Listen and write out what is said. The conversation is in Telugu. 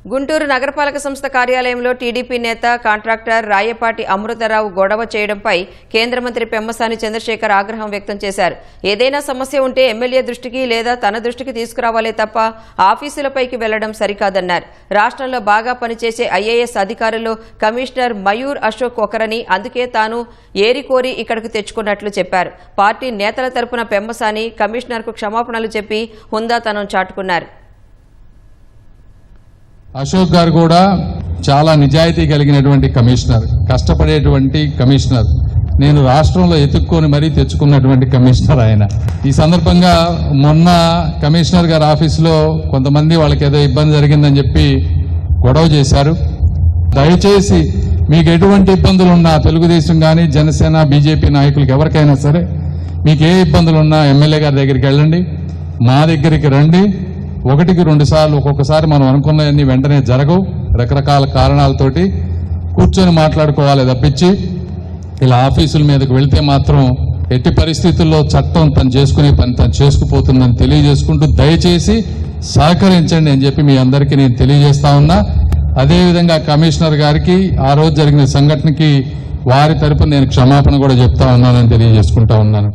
గుంటూరు నగరపాలక సంస్థ కార్యాలయంలో టీడీపీ నేత కాంట్రాక్టర్ రాయపాటి అమృతరావు గొడవ చేయడంపై కేంద్ర మంత్రి పెమ్మసాని చంద్రశేఖర్ ఆగ్రహం వ్యక్తం చేశారు. ఏదైనా సమస్య ఉంటే ఎమ్మెల్యే దృష్టికి లేదా తన దృష్టికి తీసుకురావాలే తప్ప ఆఫీసులపైకి వెళ్లడం సరికాదన్నారు. రాష్ట్రంలో బాగా పనిచేసే ఐఏఎస్ అధికారులు కమిషనర్ మయూర్ అశోక్ ఒకరని, అందుకే తాను ఏరికోరి ఇక్కడకు తెచ్చుకున్నట్లు చెప్పారు. పార్టీ నేతల తరపున పెమ్మసాని కమిషనర్కు క్షమాపణలు చెప్పి హుందాతనం చాటుకున్నారు. అశోక్ గారు కూడా చాలా నిజాయితీ కలిగినటువంటి కమిషనర్, కష్టపడేటువంటి కమిషనర్. నేను రాష్ట్రంలో ఎత్తుక్కొని మరీ తెచ్చుకున్నటువంటి కమిషనర్ ఆయన. ఈ సందర్భంగా మొన్న కమిషనర్ గారి ఆఫీసులో కొంతమంది వాళ్ళకి ఏదో ఇబ్బంది జరిగిందని చెప్పి గొడవ చేశారు. దయచేసి మీకు ఎటువంటి ఇబ్బందులు ఉన్నా తెలుగుదేశం కానీ జనసేన బీజేపీ నాయకులకి ఎవరికైనా సరే మీకు ఏ ఇబ్బందులున్నా ఎమ్మెల్యే గారి దగ్గరికి వెళ్ళండి, మా దగ్గరికి రండి. 1-2 సార్లు ఒక్కొక్కసారి మనం అనుకున్నవన్నీ వెంటనే జరగవు. రకరకాల కారణాలతోటి కూర్చొని మాట్లాడుకోవాలి తప్పించి ఇలా ఆఫీసుల మీదకి వెళ్తే మాత్రం ఎట్టి పరిస్థితుల్లో చట్టం తను చేసుకునే పని తను చేసుకుపోతుందని తెలియజేసుకుంటూ దయచేసి సహకరించండి అని చెప్పి మీ అందరికీ నేను తెలియజేస్తా ఉన్నా. అదేవిధంగా కమిషనర్ గారికి ఆ రోజు జరిగిన సంఘటనకి వారి తరపున నేను క్షమాపణ కూడా చెప్తా ఉన్నానని తెలియజేసుకుంటా ఉన్నాను.